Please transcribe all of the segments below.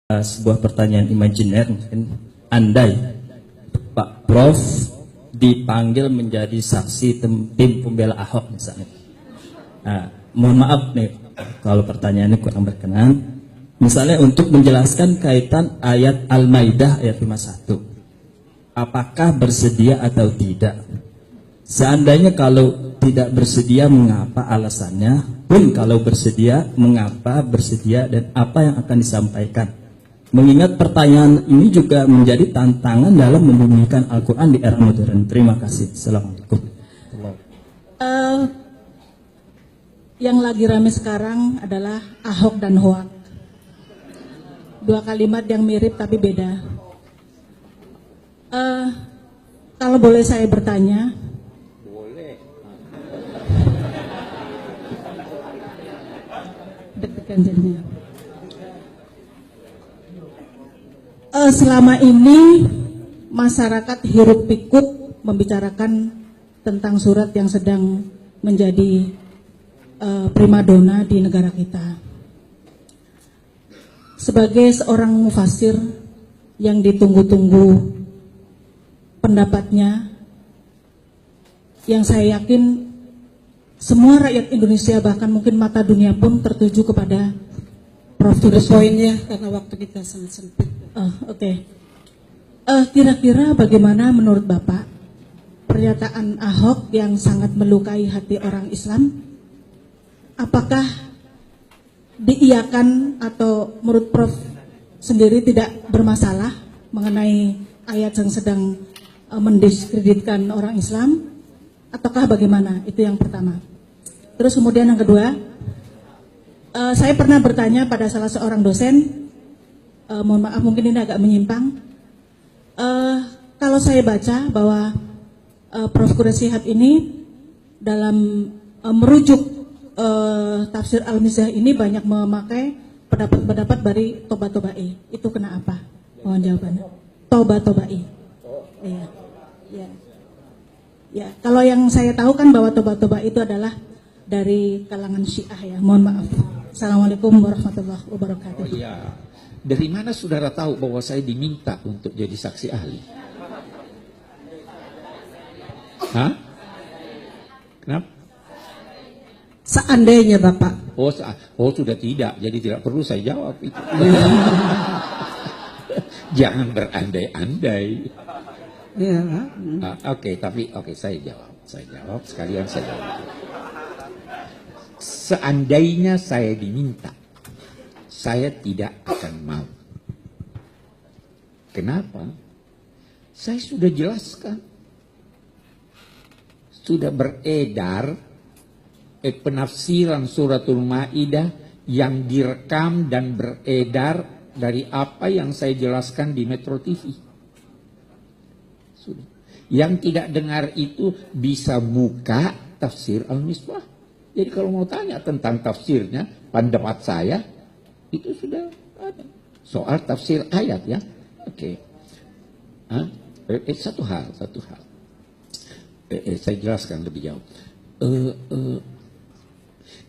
Sebuah pertanyaan imajiner, mungkin andai Pak Prof dipanggil menjadi saksi tim pembela Ahok misalnya. Mohon maaf nih kalau pertanyaannya kurang berkenan. Misalnya untuk menjelaskan kaitan ayat Al-Maidah ayat 51. Apakah bersedia atau tidak? Seandainya kalau tidak bersedia, mengapa alasannya? Pun kalau bersedia, mengapa bersedia dan apa yang akan disampaikan? Mengingat pertanyaan ini juga menjadi tantangan dalam membumikan Al-Quran di era modern. Terima kasih. Assalamualaikum. Yang lagi rame sekarang adalah Ahok dan Hoak. Dua kalimat yang mirip tapi beda. Kalau boleh saya bertanya. Boleh. Deg-degan jadinya. Selama ini masyarakat hiruk pikuk membicarakan tentang surat yang sedang menjadi primadona di negara kita. Sebagai seorang mufasir yang ditunggu-tunggu pendapatnya, yang saya yakin semua rakyat Indonesia bahkan mungkin mata dunia pun tertuju kepada Prof. Poinnya karena waktu kita sangat sempit. Oke. Kira-kira bagaimana menurut Bapak pernyataan Ahok yang sangat melukai hati orang Islam? Apakah diiyakan atau menurut Prof sendiri tidak bermasalah mengenai ayat yang sedang mendiskreditkan orang Islam? Ataukah bagaimana? Itu yang pertama. Terus kemudian yang kedua, saya pernah bertanya pada salah seorang dosen. Mohon maaf mungkin ini agak menyimpang. Kalau saya baca bahwa Prof. Quraisyihab ini dalam merujuk tafsir Al-Mizah ini banyak memakai pendapat-pendapat dari Toba-Tobai. Itu kenapa? Mohon jawabannya. Toba-Tobai. Iya. Ya. Ya, kalau yang saya tahu kan bahwa Toba-Toba itu adalah dari kalangan Syiah ya. Mohon maaf. Assalamualaikum warahmatullahi wabarakatuh. Oh iya. Dari mana saudara tahu bahwa saya diminta untuk jadi saksi ahli? Hah? Kenapa? Seandainya Bapak. Oh sudah tidak, jadi tidak perlu saya jawab itu. Jangan berandai-andai. Ya, Oke, saya jawab sekalian saya jawab. Seandainya saya diminta, saya tidak akan mau. Kenapa? Saya sudah jelaskan. Sudah beredar penafsiran suratul Maidah yang direkam dan beredar dari apa yang saya jelaskan di Metro TV. Sudah. Yang tidak dengar itu bisa buka tafsir Al-Misbah. Jadi kalau mau tanya tentang tafsirnya, pendapat saya, itu sudah ada. Soal tafsir ayat ya. Oke. Satu hal. Saya jelaskan lebih jauh.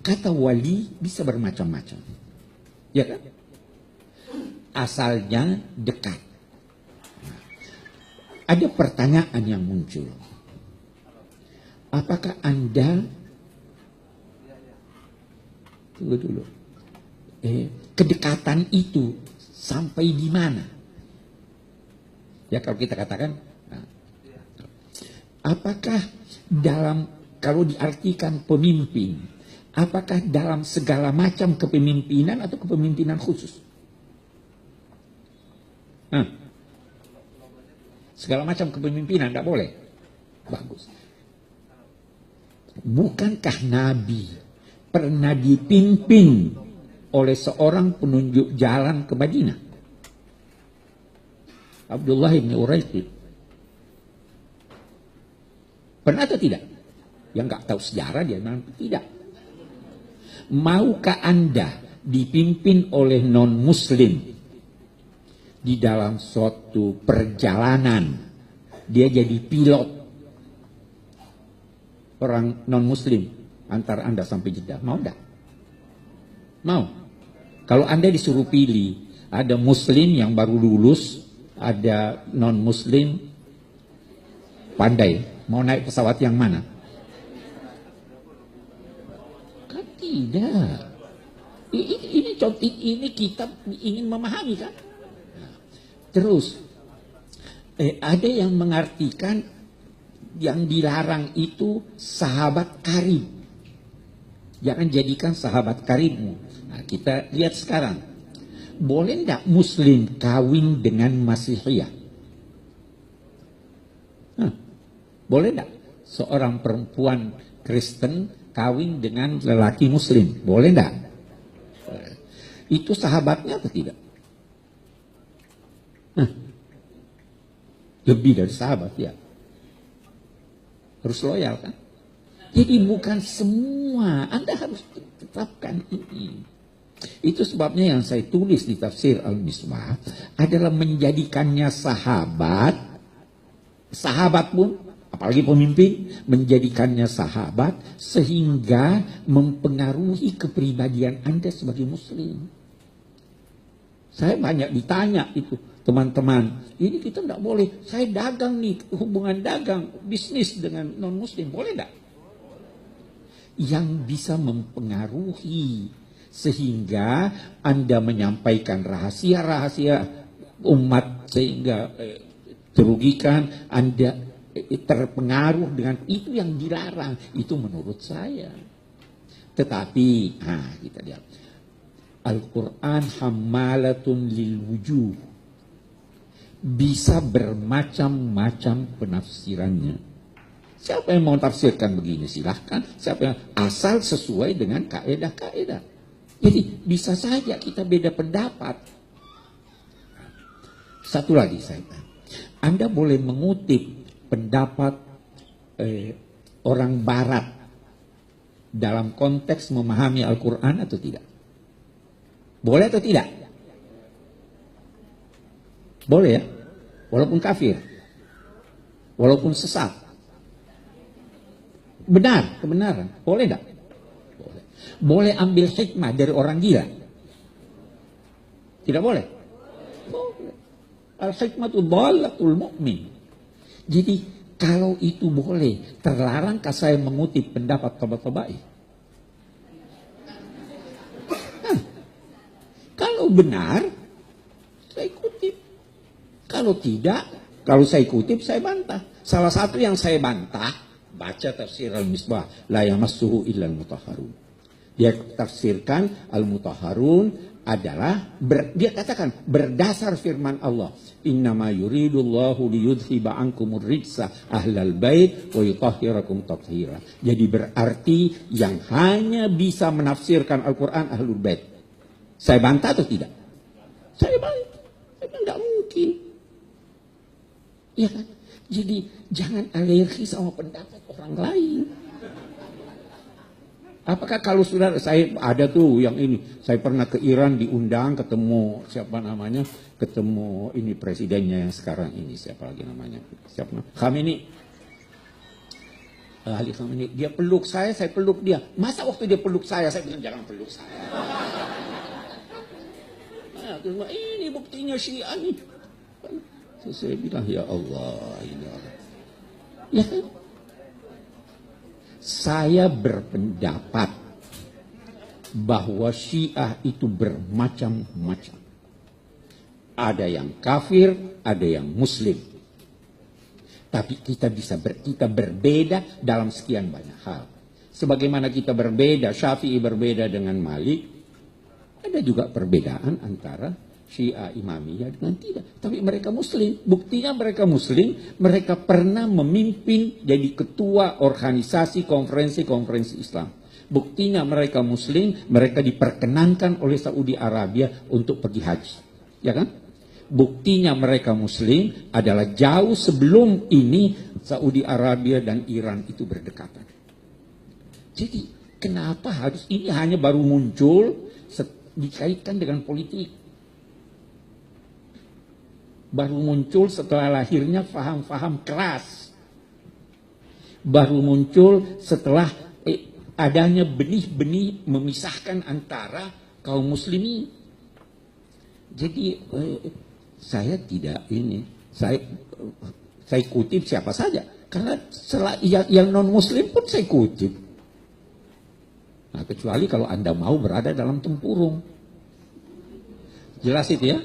Kata wali bisa bermacam-macam. Ya kan? Asalnya dekat. Ada pertanyaan yang muncul. Apakah Anda tunggu dulu. Kedekatan itu sampai di mana? Ya kalau kita katakan, apakah dalam, kalau diartikan pemimpin, apakah dalam segala macam kepemimpinan atau kepemimpinan khusus? Segala macam kepemimpinan tidak boleh. Bagus. Bukankah Nabi pernah dipimpin oleh seorang penunjuk jalan ke Madinah? Abdullah bin Uraiqid. Pernah atau tidak? Yang nggak tahu sejarah dia bilang tidak. Maukah Anda dipimpin oleh non-muslim di dalam suatu perjalanan? Dia jadi pilot. Orang non-muslim antara Anda sampai Jeddah. Mau enggak? Mau. Kalau Anda disuruh pilih Ada muslim yang baru lulus, ada non muslim pandai. Mau naik pesawat yang mana? Kan tidak. Ini kita ingin memahami kan. Terus ada yang mengartikan yang dilarang itu sahabat karib. Jangan jadikan sahabat karibmu. Nah, kita lihat sekarang. Boleh enggak muslim kawin dengan masihiyah? Boleh enggak seorang perempuan Kristen kawin dengan lelaki muslim? Boleh enggak? Itu sahabatnya atau tidak? Lebih dari sahabat ya. Harus loyal kan? Jadi bukan semua, Anda harus tetapkan ini. Itu sebabnya yang saya tulis di tafsir Al-Misbah adalah menjadikannya sahabat pun, apalagi pemimpin, menjadikannya sahabat sehingga mempengaruhi kepribadian Anda sebagai muslim. Saya banyak ditanya itu, teman-teman, ini kita tidak boleh, saya dagang nih, hubungan dagang, bisnis dengan non-muslim, boleh tidak? Yang bisa mempengaruhi sehingga Anda menyampaikan rahasia-rahasia umat sehingga terugikan, Anda terpengaruh dengan itu yang dilarang. Itu menurut saya. Tetapi kita lihat Al-Quran hammalatun lil wujuh, bisa bermacam-macam penafsirannya. Siapa yang mau tafsirkan begini silahkan. Siapa yang asal sesuai dengan kaedah-kaedah. Jadi bisa saja kita beda pendapat. Satu lagi saya, Anda boleh mengutip pendapat orang Barat dalam konteks memahami Al-Quran atau tidak? Boleh atau tidak? Boleh ya? Walaupun kafir, walaupun sesat. Benar, kebenaran. Boleh enggak? Boleh. Boleh ambil hikmah dari orang gila? Tidak boleh? Boleh. Al-hikmatu dhalatul mu'min. Jadi kalau itu boleh, terlarangkah saya mengutip pendapat Tabatabai? Kalau benar, saya kutip. Kalau tidak, kalau saya kutip, saya bantah. Salah satu yang saya bantah, baca tafsir Al-Misbah, la yamassuhu illal mutahharun. Dia tafsirkan Al-Mutahharun adalah dia katakan berdasar firman Allah, innama yuridullahu liyudhiba ankumur rijsa ahlal bait wa yutahhirakum tathira. Jadi berarti yang hanya bisa menafsirkan Al-Quran ahlul bait. Saya bantah atau tidak? Saya bantah. Saya bilang enggak mungkin. Ya kan? Jadi jangan alergi sama pendapat orang lain. Apakah kalau sudah saya ada tuh yang ini, saya pernah ke Iran diundang ketemu siapa namanya, ketemu ini presidennya yang sekarang ini siapa lagi namanya, siapa? Khamenei. Ali Khamenei, dia peluk saya peluk dia. Masa waktu dia peluk saya bilang jangan peluk saya. Nah, ini buktinya Syiah nih. Saya bilang ya Allah, ini Allah. Ya kan? Saya berpendapat bahwa Syiah itu bermacam-macam. Ada yang kafir, ada yang muslim. Tapi kita kita berbeda dalam sekian banyak hal. Sebagaimana kita berbeda, Syafi'i berbeda dengan Malik, ada juga perbedaan antara Syiah Imamiyah dengan tidak. Tapi mereka muslim. Buktinya mereka muslim, mereka pernah memimpin jadi ketua organisasi konferensi Islam. Buktinya mereka muslim, mereka diperkenankan oleh Saudi Arabia untuk pergi haji. Ya kan? Buktinya mereka muslim adalah jauh sebelum ini Saudi Arabia dan Iran itu berdekatan. Jadi kenapa harus ini hanya baru muncul dikaitkan dengan politik? Baru muncul setelah lahirnya faham-faham keras. Baru muncul setelah adanya benih-benih memisahkan antara kaum muslimin. Jadi saya tidak ini, saya kutip siapa saja, karena yang non Muslim pun saya kutip. Nah, kecuali kalau Anda mau berada dalam tempurung. Jelas itu ya?